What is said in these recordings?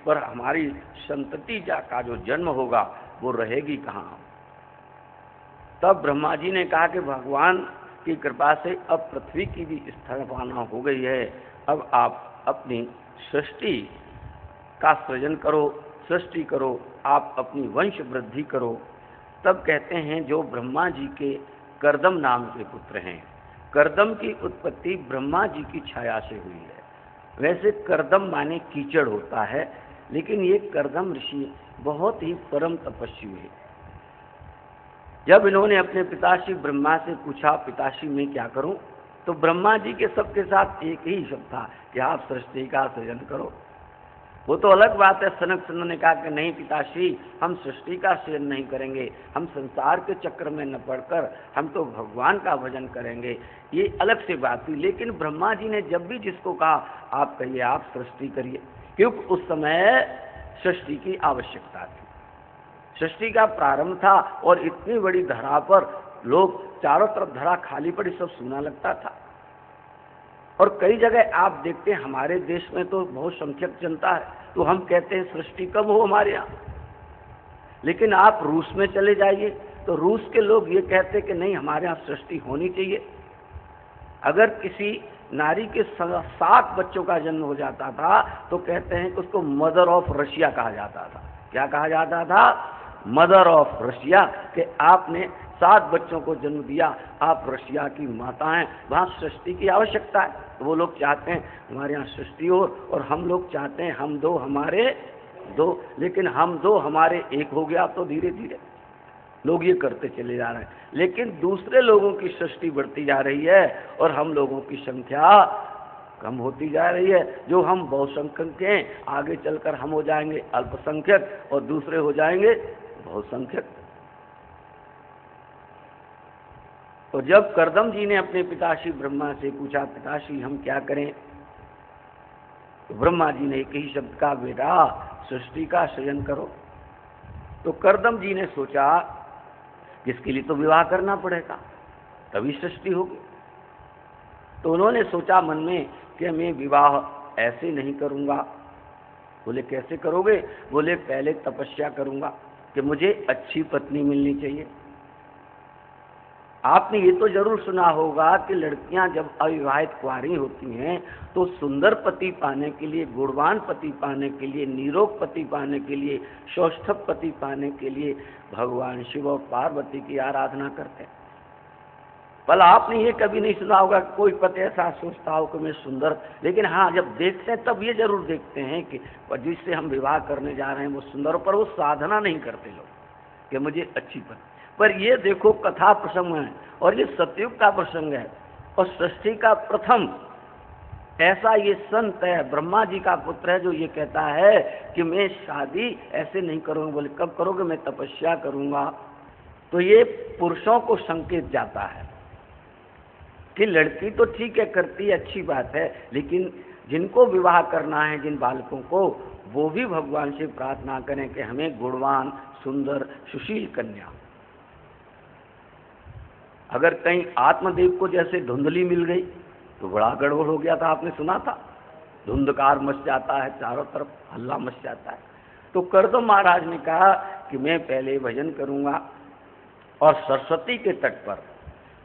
पर हमारी संतति का जो जन्म होगा वो रहेगी कहाँ। तब ब्रह्मा जी ने कहा कि भगवान की कृपा से अब पृथ्वी की भी स्थापना हो गई है, अब आप अपनी सृष्टि का सृजन करो, सृष्टि करो, आप अपनी वंश वृद्धि करो। तब कहते हैं जो ब्रह्मा जी के कर्दम नाम के पुत्र हैं, कर्दम की उत्पत्ति ब्रह्मा जी की छाया से हुई है। वैसे कर्दम माने कीचड़ होता है, लेकिन ये कर्दम ऋषि बहुत ही परम तपस्वी है। जब इन्होंने अपने पिताश्री ब्रह्मा से पूछा पिताश्री मैं क्या करूं, तो ब्रह्मा जी के सबके साथ एक ही शब्द था कि आप सृष्टि का सृजन करो। वो तो अलग बात है, सनक सनन ने कहा कि नहीं पिताश्री, हम सृष्टि का सृजन नहीं करेंगे, हम संसार के चक्र में न पड़कर हम तो भगवान का भजन करेंगे, ये अलग से बात थी। लेकिन ब्रह्मा जी ने जब भी जिसको कहा आप कहिए आप सृष्टि करिए, क्योंकि उस समय सृष्टि की आवश्यकता थी, सृष्टि का प्रारंभ था और इतनी बड़ी धरा पर लोग चारों तरफ धरा खाली पड़ी, सब सूना लगता था। और कई जगह आप देखते हैं हमारे देश में तो बहुत संख्यक जनता है, तो हम कहते हैं सृष्टि कब हो हमारे यहाँ। लेकिन आप रूस में चले जाइए तो रूस के लोग ये कहते हैं कि नहीं हमारे यहाँ सृष्टि होनी चाहिए। अगर किसी नारी के 7 बच्चों का जन्म हो जाता था तो कहते हैं कि उसको मदर ऑफ रशिया कहा जाता था। क्या कहा जाता था? मदर ऑफ रशिया, कि आपने 7 बच्चों को जन्म दिया, आप रशिया की माता हैं। वहाँ सृष्टि की आवश्यकता है, तो वो लोग चाहते हैं हमारे यहाँ सृष्टि हो, और हम लोग चाहते हैं हम दो हमारे दो, लेकिन हम दो हमारे एक हो गया। तो धीरे धीरे लोग ये करते चले जा रहे हैं, लेकिन दूसरे लोगों की सृष्टि बढ़ती जा रही है और हम लोगों की संख्या कम होती जा रही है। जो हम बहुसंख्यक हैं, आगे चलकर हम हो जाएंगे अल्पसंख्यक और दूसरे हो जाएंगे बहुसंख्यक। तो जब कर्दम जी ने अपने पिताश्री ब्रह्मा से पूछा पिताश्री हम क्या करें, तो ब्रह्मा जी ने एक ही शब्द कहा बेटा सृष्टि का सृजन करो। तो कर्दम जी ने सोचा इसके लिए तो विवाह करना पड़ेगा तभी सृष्टि होगी। तो उन्होंने सोचा मन में कि मैं विवाह ऐसे नहीं करूंगा। बोले कैसे करोगे? बोले पहले तपस्या करूंगा कि मुझे अच्छी पत्नी मिलनी चाहिए। आपने ये तो जरूर सुना होगा कि लड़कियां जब अविवाहित कुंवारी होती हैं तो सुंदर पति पाने के लिए, गुणवान पति पाने के लिए, निरोग पति पाने के लिए, सौष्ठव पति पाने के लिए भगवान शिव और पार्वती की आराधना करते हैं। भला आपने ये कभी नहीं सुना होगा कोई पति ऐसा सोचता हो कि मैं सुंदर, लेकिन हाँ जब देखते हैं तब ये जरूर देखते हैं कि जिससे हम विवाह करने जा रहे हैं वो सुंदर, पर वो साधना नहीं करते लोग कि मुझे अच्छी पत्नी। पर ये देखो कथा प्रसंग है और ये सतयुग का प्रसंग है और सृष्टि का प्रथम ऐसा ये संत है, ब्रह्मा जी का पुत्र है, जो ये कहता है कि मैं शादी ऐसे नहीं करूंगा। बोले कब करोगे? मैं तपस्या करूंगा। तो ये पुरुषों को संकेत जाता है कि लड़की तो ठीक है करती है, अच्छी बात है, लेकिन जिनको विवाह करना है जिन बालकों को, वो भी भगवान से प्रार्थना करें कि हमें गुणवान सुंदर सुशील कन्या। अगर कहीं आत्मदेव को जैसे धुंधली मिल गई तो बड़ा गड़बड़ हो गया था, आपने सुना था, धुंधकार मच जाता है, चारों तरफ हल्ला मच जाता है। तो कर्दम महाराज ने कहा कि मैं पहले भजन करूंगा और सरस्वती के तट पर,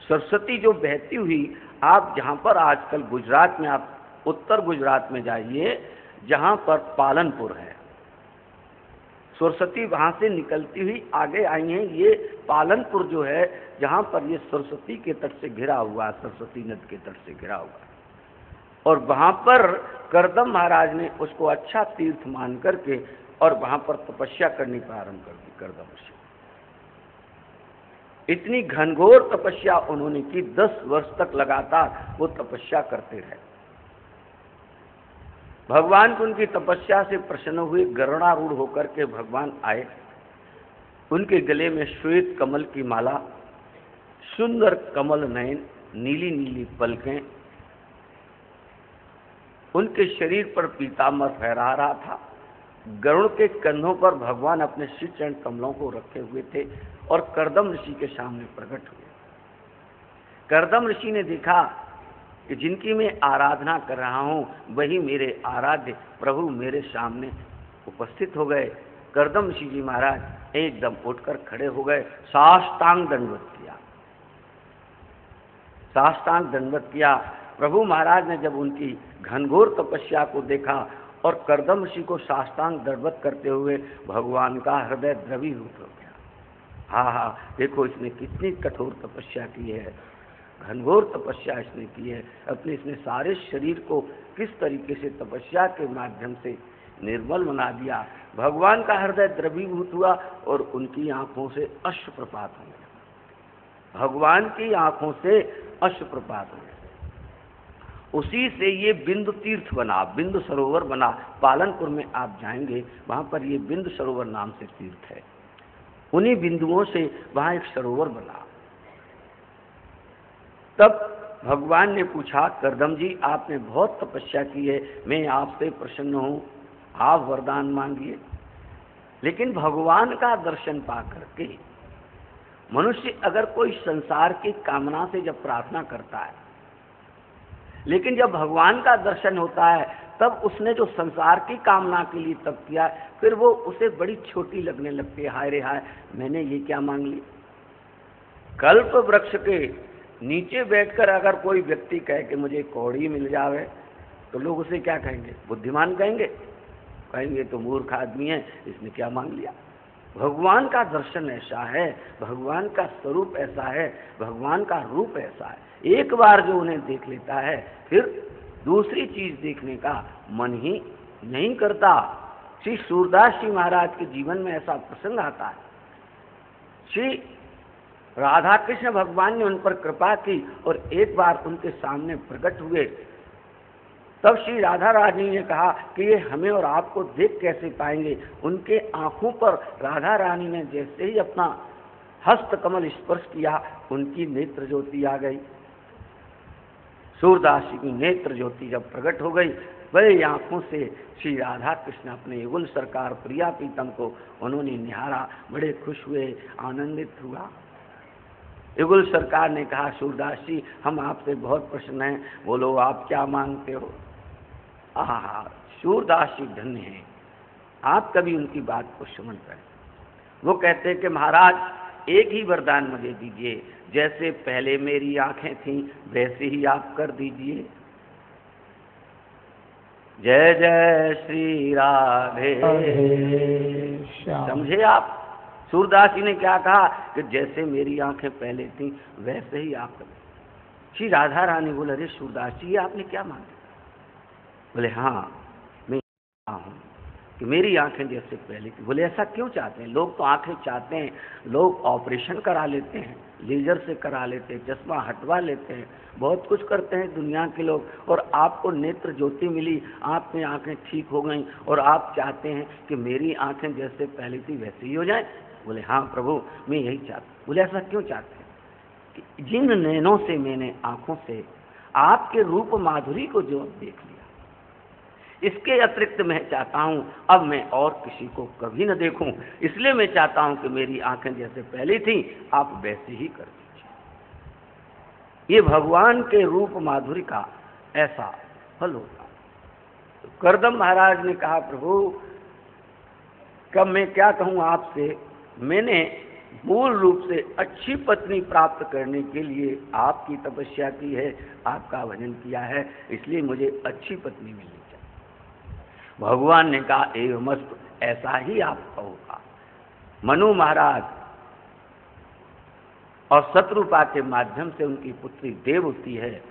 सरस्वती जो बहती हुई, आप जहां पर आजकल गुजरात में, आप उत्तर गुजरात में जाइए जहां पर पालनपुर है, सरस्वती वहां से निकलती हुई आगे आई है। ये पालनपुर जो है जहां पर ये सरस्वती के तट से घिरा हुआ, सरस्वती नदी के तट से घिरा हुआ, और वहां पर कर्दम महाराज ने उसको अच्छा तीर्थ मान करके और वहां पर तपस्या करनी प्रारंभ कर दी। कर्दम ऋषि इतनी घनघोर तपस्या उन्होंने की, 10 वर्ष तक लगातार वो तपस्या करते रहे। भगवान को उनकी तपस्या से प्रसन्न हुए, गरुड़ारूढ़ होकर के भगवान आए। उनके गले में श्वेत कमल की माला, सुंदर कमल नयन, नीली नीली पलकें, उनके शरीर पर पीताम्बर फहरा रहा था। गरुड़ के कंधों पर भगवान अपने श्री चरण कमलों को रखे हुए थे और कर्दम ऋषि के सामने प्रकट हुए। कर्दम ऋषि ने देखा कि जिनकी मैं आराधना कर रहा हूं वही मेरे आराध्य प्रभु मेरे सामने उपस्थित हो गए। करदम ऋषि जी महाराज एकदम उठकर खड़े हो गए, साष्टांग दंडवत किया। साष्टांग दंडवत किया। प्रभु महाराज ने जब उनकी घनघोर तपस्या को देखा और करदम ऋषि को साष्टांग दंडवत करते हुए भगवान का हृदय द्रवीभूत हो गया। हाँ हाँ, देखो इसने कितनी कठोर तपस्या की है, घनघोर तपस्या इसने की है। अपने इसने सारे शरीर को किस तरीके से तपस्या के माध्यम से निर्मल बना दिया। भगवान का हृदय द्रवीभूत हुआ और उनकी आंखों से अश्रुप्रपात हो गया। भगवान की आंखों से अश्रुप्रपात हो गया। उसी से ये बिंदु तीर्थ बना, बिंदु सरोवर बना। पालनपुर में आप जाएंगे, वहां पर ये बिंदु सरोवर नाम से तीर्थ है। उन्हीं बिंदुओं से वहां एक सरोवर बना। तब भगवान ने पूछा, करदम जी आपने बहुत तपस्या की है, मैं आपसे प्रसन्न हूँ, आप वरदान मांगिए। लेकिन भगवान का दर्शन पा करके मनुष्य अगर कोई संसार की कामना से जब प्रार्थना करता है, लेकिन जब भगवान का दर्शन होता है तब उसने जो संसार की कामना के लिए तप किया, फिर वो उसे बड़ी छोटी लगने लगती है। हाय रे हाय, मैंने ये क्या मांग लिया। कल्प वृक्ष के नीचे बैठकर अगर कोई व्यक्ति कहे कि मुझे कौड़ी मिल जावे, तो लोग उसे क्या कहेंगे? बुद्धिमान कहेंगे? कहेंगे तो मूर्ख आदमी है, इसने क्या मांग लिया। भगवान का दर्शन ऐसा है, भगवान का स्वरूप ऐसा है, भगवान का रूप ऐसा है, एक बार जो उन्हें देख लेता है फिर दूसरी चीज देखने का मन ही नहीं करता। श्री सूरदास जी महाराज के जीवन में ऐसा प्रसंग आता है। श्री राधा कृष्ण भगवान ने उन पर कृपा की और एक बार उनके सामने प्रकट हुए। तब श्री राधा रानी ने कहा कि ये हमें और आपको देख कैसे पाएंगे। उनके आंखों पर राधा रानी ने जैसे ही अपना हस्त कमल स्पर्श किया, उनकी नेत्र ज्योति आ गई। सूरदास जी की नेत्र ज्योति जब प्रकट हो गई, वही आंखों से श्री राधा कृष्ण अपने युगल सरकार प्रिया प्रीतम को उन्होंने निहारा, बड़े खुश हुए, आनंदित हुआ। युगल सरकार ने कहा, सूरदास जी हम आपसे बहुत प्रसन्न हैं, बोलो आप क्या मांगते हो। आहा, सूरदास जी धन्य हैं, आप कभी उनकी बात को श्रवण करें। वो कहते हैं कि महाराज एक ही वरदान मुझे दीजिए, जैसे पहले मेरी आंखें थीं वैसे ही आप कर दीजिए। जय जय श्री राधे। समझे आप? सूरदास जी ने क्या कहा कि जैसे मेरी आंखें पहले थीं वैसे ही आप कर। श्री राधा रानी बोले, अरे सूरदास जी आपने क्या मांगा? बोले हाँ, मैं हूँ कि मेरी आंखें जैसे पहले थी। बोले ऐसा क्यों चाहते हैं? लोग तो आंखें चाहते हैं, लोग ऑपरेशन करा लेते हैं, लेजर से करा लेते हैं, चश्मा हटवा लेते हैं, बहुत कुछ करते हैं दुनिया के लोग, और आपको नेत्र ज्योति मिली, आपकी आंखें ठीक हो गई और आप चाहते हैं कि मेरी आंखें जैसे पहले थी वैसे ही हो जाए। बोले हाँ प्रभु, मैं यही चाहता। बोले ऐसा क्यों चाहते हैं? कि जिन नैनों से मैंने आंखों से आपके रूप माधुरी को जो देख लिया, इसके अतिरिक्त मैं चाहता हूं अब मैं और किसी को कभी न देखूं, इसलिए मैं चाहता हूं कि मेरी आंखें जैसे पहले थी आप वैसे ही कर दीजिए। ये भगवान के रूप माधुरी का ऐसा फल होता। तो करदम महाराज ने कहा, प्रभु कब मैं क्या कहूं आपसे, मैंने मूल रूप से अच्छी पत्नी प्राप्त करने के लिए आपकी तपस्या की है, आपका भजन किया है, इसलिए मुझे अच्छी पत्नी मिली। भगवान ने कहा एवमस्तु, ऐसा ही आपका होगा। मनु महाराज और शत्रुपा के माध्यम से उनकी पुत्री देवहूति है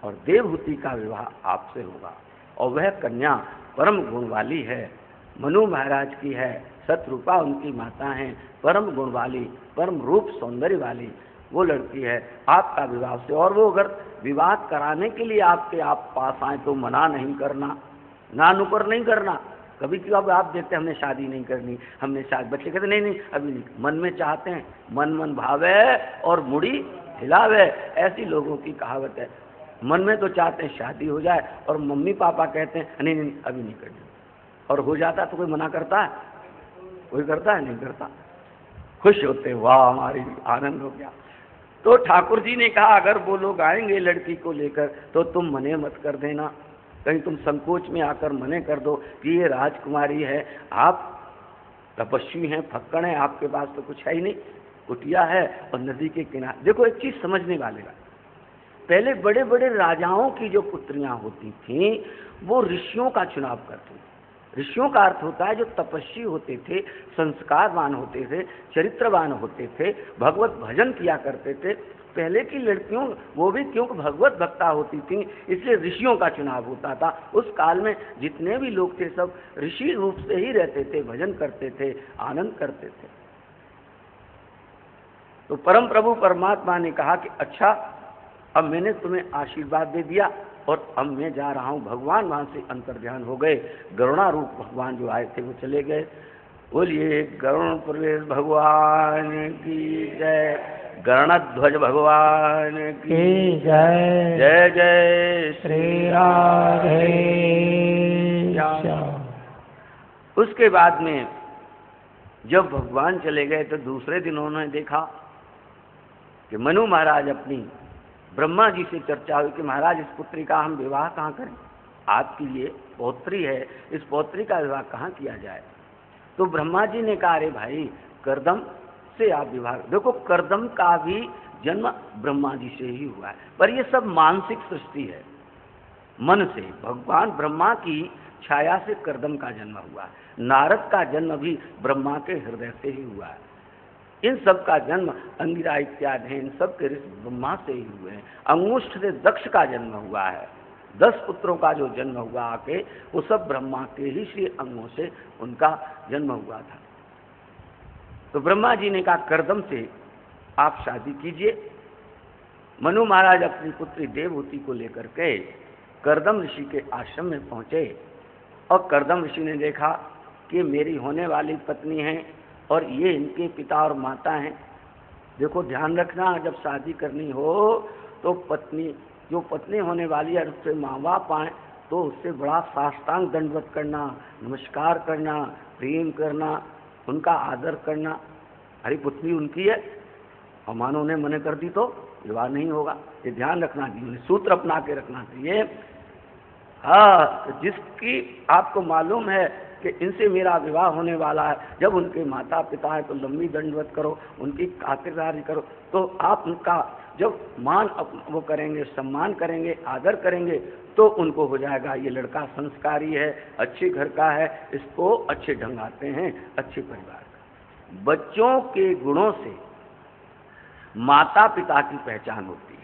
और देवहूति का विवाह आपसे होगा और वह कन्या परम गुण वाली है, मनु महाराज की है। शत्रुपा उनकी माता है, परम गुण वाली, परम रूप सौंदर्य वाली वो लड़की है आपका विवाह से। और वो अगर विवाह कराने के लिए आपके आप पास आए तो मना नहीं करना, ना नुकर नहीं करना। कभी कभी अब आप देखते हैं हमने शादी नहीं करनी, हमने शादी, बच्चे कहते नहीं नहीं अभी नहीं, मन में चाहते हैं, मन मन भावे और मुड़ी हिलावे, ऐसी लोगों की कहावत है। मन में तो चाहते हैं शादी हो जाए और मम्मी पापा कहते हैं नहीं नहीं अभी नहीं करनी, और हो जाता तो कोई मना करता है? कोई करता है? नहीं करता। खुश होते, वाह हमारी आनंद हो गया। तो ठाकुर जी ने कहा अगर वो लोग आएंगे लड़की को लेकर तो तुम मने मत कर देना, कहीं तुम संकोच में आकर मने कर दो कि ये राजकुमारी है, आप तपस्वी हैं, फक्कड़ हैं, आपके पास तो कुछ है ही नहीं, कुटिया है और नदी के किनारे। देखो एक चीज समझने वाले का, पहले बड़े बड़े राजाओं की जो पुत्रियां होती थीं वो ऋषियों का चुनाव करती थी। ऋषियों का अर्थ होता है जो तपस्वी होते थे, संस्कारवान होते थे, चरित्रवान होते थे, भगवत भजन किया करते थे। पहले की लड़कियों वो भी क्योंकि भगवत भक्ता होती थी इसलिए ऋषियों का चुनाव होता था। उस काल में जितने भी लोग थे सब ऋषि रूप से ही रहते थे, भजन करते थे, आनंद करते थे। तो परम प्रभु परमात्मा ने कहा कि अच्छा अब मैंने तुम्हें आशीर्वाद दे दिया और अब मैं जा रहा हूँ। भगवान वहां से अंतर्ध्यान हो गए, गरुणारूप भगवान जो आए थे वो चले गए। बोलिए गरुण प्रवेश भगवान की जय, गरुणध्वज भगवान की जय। जय जय श्री राधे। उसके बाद में जब भगवान चले गए तो दूसरे दिन उन्होंने देखा कि मनु महाराज अपनी ब्रह्मा जी से चर्चा हुई कि महाराज इस पुत्री का हम विवाह कहाँ करें, आपकी ये पौत्री है, इस पौत्री का विवाह कहाँ किया जाए। तो ब्रह्मा जी ने कहा अरे भाई कर्दम से आप विवाह, देखो कर्दम का भी जन्म ब्रह्मा जी से ही हुआ है, पर ये सब मानसिक सृष्टि है, मन से। भगवान ब्रह्मा की छाया से कर्दम का जन्म हुआ है, नारद का जन्म भी ब्रह्मा के हृदय से ही हुआ है। इन सब का जन्म अंगिरा इत्यादि इन सब के ऋषि ब्रह्मा से ही हुए हैं। अंगुष्ठ से दक्ष का जन्म हुआ है, 10 पुत्रों का जो जन्म हुआ आके वो सब ब्रह्मा के ही श्री अंगों से उनका जन्म हुआ था। तो ब्रह्मा जी ने कहा कर्दम से आप शादी कीजिए। मनु महाराज अपनी पुत्री देवहूति को लेकर के कर्दम ऋषि के आश्रम में पहुंचे और कर्दम ऋषि ने देखा कि मेरी होने वाली पत्नी है और ये इनके पिता और माता हैं। देखो ध्यान रखना, जब शादी करनी हो तो पत्नी जो पत्नी होने वाली है उससे माँ बाप आए तो उससे बड़ा साष्टांग दंडवत करना, नमस्कार करना, प्रेम करना, उनका आदर करना। अरे पत्नी उनकी है और मानो उन्हें मने कर दी तो विवाह नहीं होगा। ये ध्यान रखना चाहिए, सूत्र अपना के रखना चाहिए। हाँ, जिसकी आपको मालूम है कि इनसे मेरा विवाह होने वाला है, जब उनके माता पिता है तो लंबी दंडवत करो, उनकी खातिरदारी करो, तो आप उनका जब मान वो करेंगे, सम्मान करेंगे, आदर करेंगे तो उनको हो जाएगा ये लड़का संस्कारी है, अच्छे घर का है, इसको अच्छे ढंग आते हैं, अच्छे परिवार का। बच्चों के गुणों से माता पिता की पहचान होती है।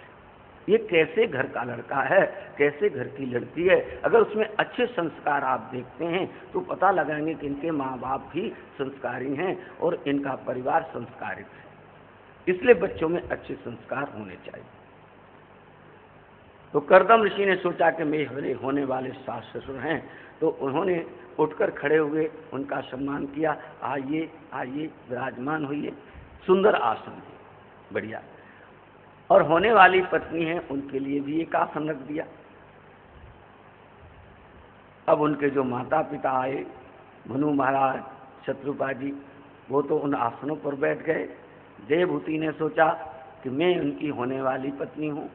ये कैसे घर का लड़का है, कैसे घर की लड़की है। अगर उसमें अच्छे संस्कार आप देखते हैं तो पता लगाएंगे कि इनके माँ बाप भी संस्कारी हैं और इनका परिवार संस्कारित है। इसलिए बच्चों में अच्छे संस्कार होने चाहिए। तो कर्दम ऋषि ने सोचा कि मेरे होने वाले सास ससुर हैं, तो उन्होंने उठकर खड़े हुए उनका सम्मान किया। आइए आइए, विराजमान हुई, सुंदर आसन है, बढ़िया। और होने वाली पत्नी है उनके लिए भी एक आसन रख दिया। अब उनके जो माता पिता आए, मनु महाराज, शत्रुपा जी, वो तो उन आसनों पर बैठ गए। देवहूति ने सोचा कि मैं उनकी होने वाली पत्नी हूँ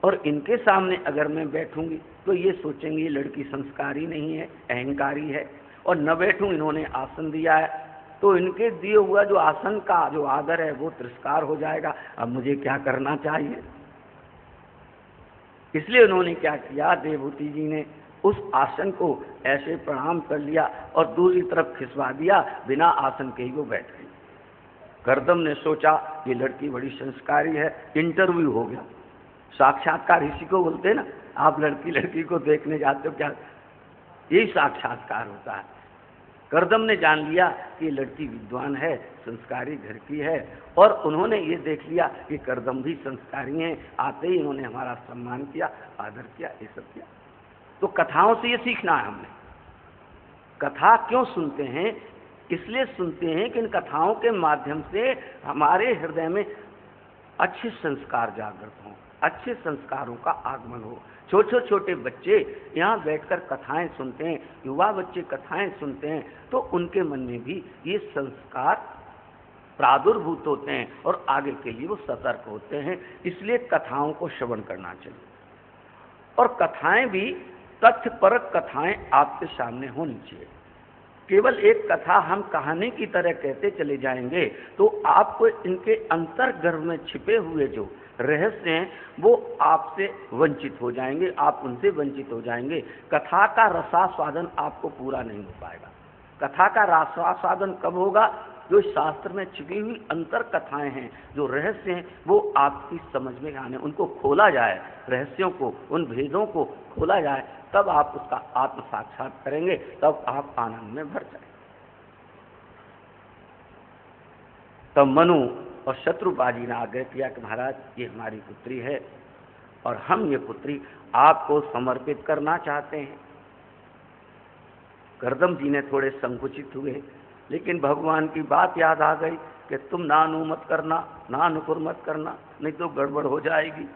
और इनके सामने अगर मैं बैठूंगी तो ये सोचेंगे ये लड़की संस्कारी नहीं है, अहंकारी है, और न बैठूं, इन्होंने आसन दिया है तो इनके दिए हुआ जो आसन का जो आदर है वो तिरस्कार हो जाएगा। अब मुझे क्या करना चाहिए? इसलिए उन्होंने क्या किया, देवहूति जी ने उस आसन को ऐसे प्रणाम कर लिया और दूसरी तरफ खिसवा दिया, बिना आसन के ही वो बैठ गई। कर्दम ने सोचा ये लड़की बड़ी संस्कारी है, इंटरव्यू हो गया। साक्षात्कार इसी को बोलते हैं ना, आप लड़की को देखने जाते हो, क्या यही साक्षात्कार होता है। कर्दम ने जान लिया कि ये लड़की विद्वान है, संस्कारी घर की है, और उन्होंने ये देख लिया कि कर्दम भी संस्कारी हैं। आते ही उन्होंने हमारा सम्मान किया, आदर किया, ये सब किया। तो कथाओं से ये सीखना है हमने। कथा क्यों सुनते हैं? इसलिए सुनते हैं कि इन कथाओं के माध्यम से हमारे हृदय में अच्छे संस्कार जागृत हों, अच्छे संस्कारों का आगमन हो। छोटे छोटे बच्चे यहाँ बैठकर कथाएं सुनते हैं, युवा बच्चे कथाएं सुनते हैं, तो उनके मन में भी ये संस्कार प्रादुर्भूत होते हैं और आगे के लिए वो सतर्क होते हैं। इसलिए कथाओं को श्रवण करना चाहिए। और कथाएं भी तथ्यपरक कथाएं आपके सामने होनी चाहिए। केवल एक कथा हम कहानी की तरह कहते चले जाएंगे तो आपको इनके अंतर्गर्भ में छिपे हुए जो रहस्य हैं वो आपसे वंचित हो जाएंगे, आप उनसे वंचित हो जाएंगे। कथा का रसास्वादन आपको पूरा नहीं हो पाएगा। कथा का रसास्वादन कब होगा? जो शास्त्र में छिपी हुई अंतर कथाएं हैं, जो रहस्य हैं, वो आपकी समझ में आने, उनको खोला जाए, रहस्यों को, उन भेदों को खोला जाए, तब आप उसका आत्म साक्षात करेंगे, तब आप आनंद में भर जाएंगे। तब मनु और शत्रुपाजी ने आग्रह किया कि महाराज ये हमारी पुत्री है और हम ये पुत्री आपको समर्पित करना चाहते हैं। कर्दम जी ने थोड़े संकुचित हुए, लेकिन भगवान की बात याद आ गई कि तुम नानु मत करना, नानुकुर मत करना, नहीं तो गड़बड़ हो जाएगी।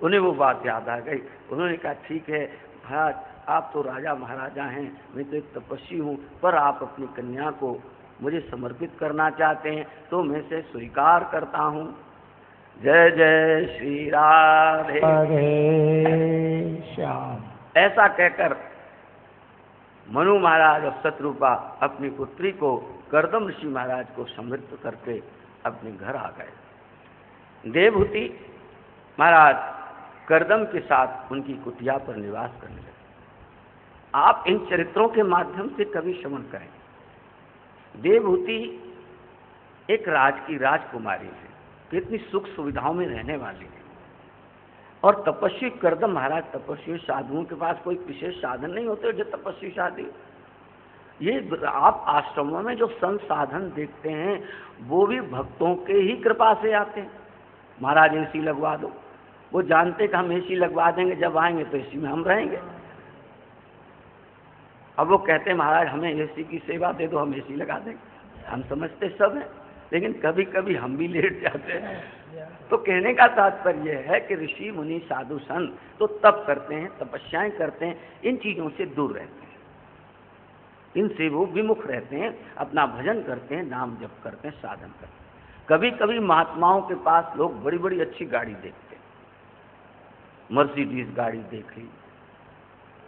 उन्हें वो बात याद आ गई। उन्होंने कहा ठीक है महाराज, आप तो राजा महाराजा हैं, मैं तो एक तपस्वी हूँ, पर आप अपनी कन्या को मुझे समर्पित करना चाहते हैं तो मैं से स्वीकार करता हूँ। जय जय श्री राधे श्याम। ऐसा कहकर मनु महाराज और शत्रुपा अपनी पुत्री को कर्दम ऋषि महाराज को समर्पित करके अपने घर आ गए। देवहूति महाराज कर्दम के साथ उनकी कुटिया पर निवास करने लगे। आप इन चरित्रों के माध्यम से कभी श्रवण करें। देवहूति एक राज की राजकुमारी है, कितनी सुख सुविधाओं में रहने वाली है। और तपस्वी कर्दम महाराज, तपस्वी साधुओं के पास कोई विशेष साधन नहीं होते जो तपस्वी साधु। ये आप आश्रमों में जो संसाधन देखते हैं वो भी भक्तों के ही कृपा से आते हैं। महाराज एसी लगवा दो, वो जानते कि हम एसी लगवा देंगे, जब आएंगे तो एसी में हम रहेंगे। अब वो कहते हैं महाराज हमें एसी की सेवा दे दो, हम एसी लगा देंगे। हम समझते सब हैं, लेकिन कभी कभी हम भी लेट जाते हैं। तो कहने का तात्पर्य है कि ऋषि मुनि साधु संत तो तप करते हैं, तपस्याएं करते हैं, इन चीजों से दूर रहते हैं, इनसे वो विमुख रहते हैं, अपना भजन करते हैं, नाम जप करते हैं, साधन करते हैं। कभी कभी महात्माओं के पास लोग बड़ी बड़ी अच्छी गाड़ी देखते हैं, मर्सिडीज गाड़ी देख ली,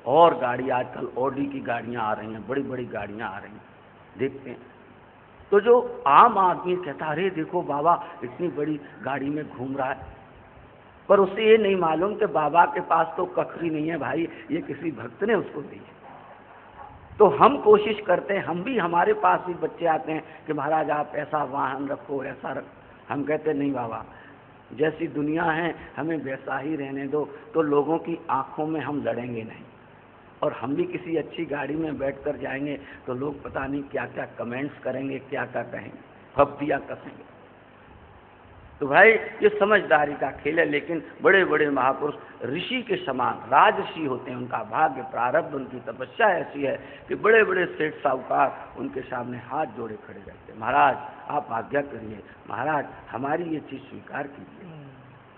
और गाड़ी आजकल ऑडी की गाड़ियां आ रही हैं, बड़ी बड़ी गाड़ियां आ रही हैं, देखते हैं। तो जो आम आदमी कहता अरे देखो बाबा इतनी बड़ी गाड़ी में घूम रहा है, पर उसे ये नहीं मालूम कि बाबा के पास तो कखरी नहीं है भाई, ये किसी भक्त ने उसको दी है। तो हम कोशिश करते हैं, हम भी, हमारे पास भी बच्चे आते हैं कि महाराज आप ऐसा वाहन रखो, ऐसा रख। हम कहते नहीं बाबा, जैसी दुनिया है हमें वैसा ही रहने दो। तो लोगों की आंखों में हम लड़ेंगे नहीं, और हम भी किसी अच्छी गाड़ी में बैठकर जाएंगे तो लोग पता नहीं क्या क्या कमेंट्स करेंगे, क्या क्या कहेंगे, फब्तियाँ कसेंगे। तो भाई ये समझदारी का खेल है। लेकिन बड़े बड़े महापुरुष ऋषि के समान राजऋषि होते हैं, उनका भाग्य प्रारब्ध, उनकी तपस्या ऐसी है कि बड़े बड़े सेठ साहूकार उनके सामने हाथ जोड़े खड़े रहते हैं। महाराज आप आज्ञा करिए, महाराज हमारी ये चीज़ स्वीकार कीजिए,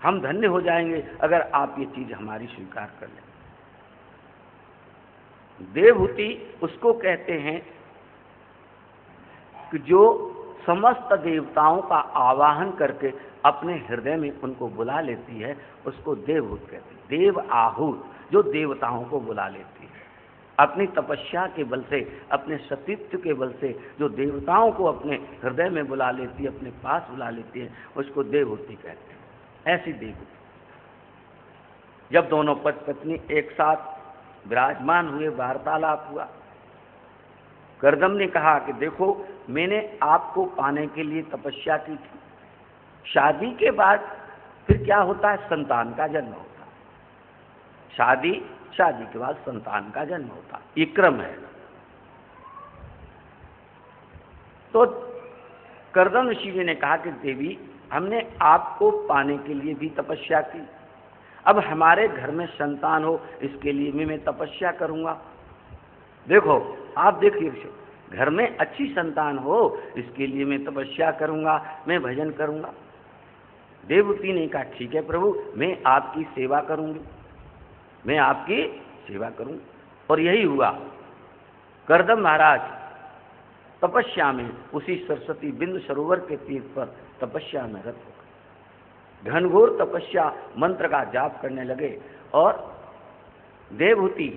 हम धन्य हो जाएंगे अगर आप ये चीज़ हमारी स्वीकार कर लें। देवहूति उसको कहते हैं कि जो समस्त देवताओं का आवाहन करके अपने हृदय में उनको बुला लेती है, उसको देवहूत कहते हैं। देव आहूत, जो देवताओं को बुला लेती है अपनी तपस्या के बल से, अपने सतीत्व के बल से, जो देवताओं को अपने हृदय में बुला लेती है, अपने पास बुला लेती है, उसको देवहूति कहते हैं। ऐसी देवहूति जब दोनों पति पत्नी एक साथ विराजमान हुए, वार्तालाप हुआ, कर्दम ने कहा कि देखो मैंने आपको पाने के लिए तपस्या की थी, शादी के बाद फिर क्या होता है, संतान का जन्म होता है। शादी के बाद संतान का जन्म होता, ये क्रम है। तो कर्दम ऋषि जी ने कहा कि देवी हमने आपको पाने के लिए भी तपस्या की, अब हमारे घर में संतान हो इसके लिए भी मैं तपस्या करूंगा। देखो आप देखिए, घर में अच्छी संतान हो इसके लिए मैं तपस्या करूंगा, मैं भजन करूंगा। देवहूति ने कहा ठीक है प्रभु, मैं आपकी सेवा करूंगी, मैं आपकी सेवा करूंगी। और यही हुआ। कर्दम महाराज तपस्या में उसी सरस्वती बिंदु सरोवर के तीर पर तपस्या में रत हो गए, घनघोर तपस्या मंत्र का जाप करने लगे। और देवहूति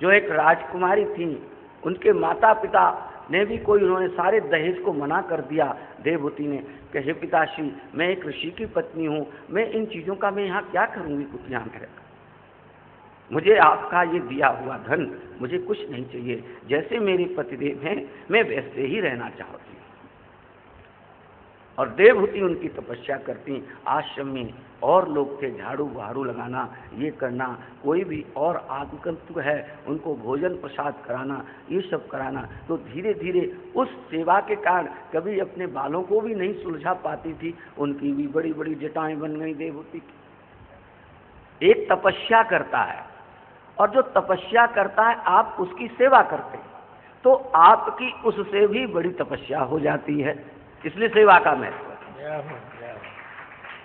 जो एक राजकुमारी थी, उनके माता पिता ने भी कोई, उन्होंने सारे दहेज को मना कर दिया। देवहूति ने कि हे पिताश्री, मैं एक ऋषि की पत्नी हूँ, मैं इन चीज़ों का मैं यहाँ क्या करूँगी कुटिया में रहकर, मुझे आपका ये दिया हुआ धन मुझे कुछ नहीं चाहिए, जैसे मेरे पतिदेव हैं मैं वैसे ही रहना चाहती हूँ। और देवहूति उनकी तपस्या करती, आश्रम में और लोग थे, झाड़ू बहारू लगाना, ये करना, कोई भी और आगंतुक है उनको भोजन प्रसाद कराना, ये सब कराना। तो धीरे धीरे उस सेवा के कारण कभी अपने बालों को भी नहीं सुलझा पाती थी, उनकी भी बड़ी बड़ी जटाएं बन गई देवहूति की। एक तपस्या करता है, और जो तपस्या करता है आप उसकी सेवा करते हैं, तो आपकी उससे भी बड़ी तपस्या हो जाती है। इसलिए सेवा का महत्व,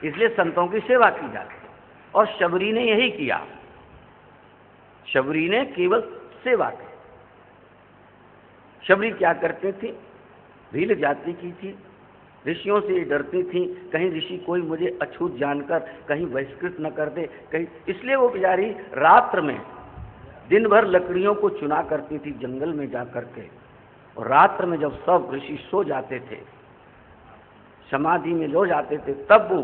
इसलिए संतों की सेवा की जाती है। और शबरी ने यही किया, शबरी ने केवल सेवा की। शबरी क्या करते थे, भील जाति की थी, ऋषियों से डरती थी, कहीं ऋषि कोई मुझे अछूत जानकर कहीं बहिष्कृत न कर दे, कहीं, इसलिए वो बेचारी रात्र में दिन भर लकड़ियों को चुना करती थी जंगल में जा करके, और रात्र में जब सब ऋषि सो जाते थे, समाधि में लो जाते थे, तब वो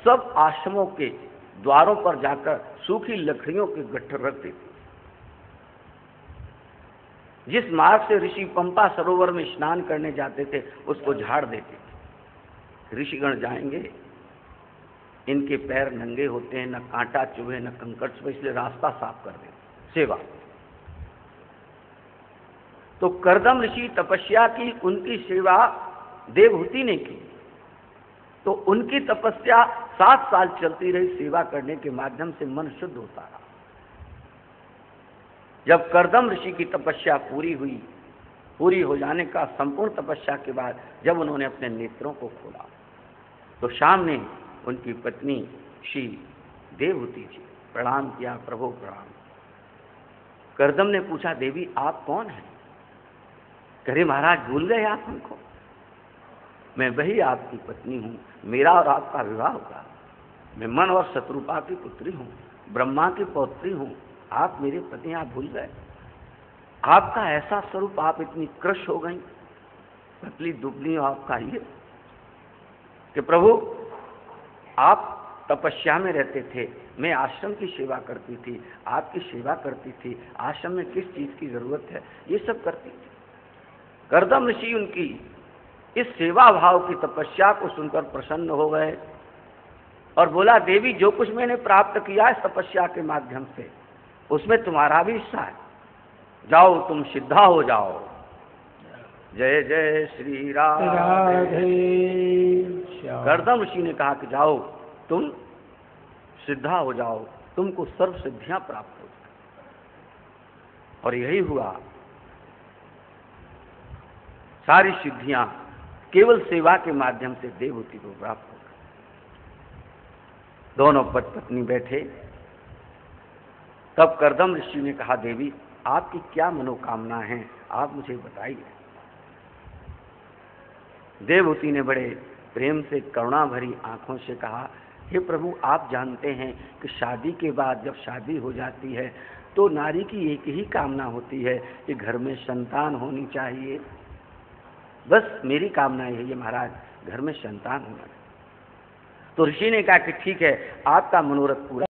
सब आश्रमों के द्वारों पर जाकर सूखी लकड़ियों के गट्ठर रख देती। जिस मार्ग से ऋषि पंपा सरोवर में स्नान करने जाते थे उसको झाड़ देते थे। ऋषिगण जाएंगे, इनके पैर नंगे होते हैं, न कांटा चुभे न कंकड़ चुभे, इसलिए रास्ता साफ कर देते। सेवा। तो कर्दम ऋषि तपस्या की, उनकी सेवा देवहूति ने की, तो उनकी तपस्या 7 साल चलती रही। सेवा करने के माध्यम से मन शुद्ध होता रहा। जब कर्दम ऋषि की तपस्या पूरी हुई, पूरी हो जाने का संपूर्ण तपस्या के बाद जब उन्होंने अपने नेत्रों को खोला, तो सामने उनकी पत्नी श्री देवहूति जी। प्रणाम किया, प्रभु प्रणाम। कर्दम ने पूछा, देवी आप कौन हैं? कहे महाराज भूल गए आप हमको? मैं वही आपकी पत्नी हूँ, मेरा और आपका विवाह होगा। मैं मन और शत्रुपा की पुत्री हूँ, ब्रह्मा की पौत्री हूँ, आप मेरे पति, आप भूल गए? आपका ऐसा स्वरूप, आप इतनी कृश हो गई, पतली दुबली आपका ये, कि प्रभु आप तपस्या में रहते थे, मैं आश्रम की सेवा करती थी, आपकी सेवा करती थी, आश्रम में किस चीज की जरूरत है ये सब करती थी। कर्दम ऋषि उनकी इस सेवा भाव की तपस्या को सुनकर प्रसन्न हो गए और बोला, देवी जो कुछ मैंने प्राप्त किया इस तपस्या के माध्यम से, उसमें तुम्हारा भी हिस्सा है, जाओ तुम सिद्धा हो जाओ। जय जय श्री राधे। कर्दम ऋषि ने कहा कि जाओ तुम सिद्धा हो जाओ, तुमको सर्व सिद्धियां प्राप्त हो जाए। और यही हुआ, सारी सिद्धियां केवल सेवा के माध्यम से देवहूति को प्राप्त हो गई। दोनों पति पत्नी बैठे, तब कर्दम ऋषि ने कहा, देवी आपकी क्या मनोकामना है, आप मुझे बताइए। देवहूति ने बड़े प्रेम से करुणा भरी आंखों से कहा, हे प्रभु आप जानते हैं कि शादी के बाद जब शादी हो जाती है तो नारी की एक ही कामना होती है कि घर में संतान होनी चाहिए। बस मेरी कामना यही है महाराज, घर में संतान होना। तो ऋषि ने कहा कि ठीक है, आपका मनोरथ पूरा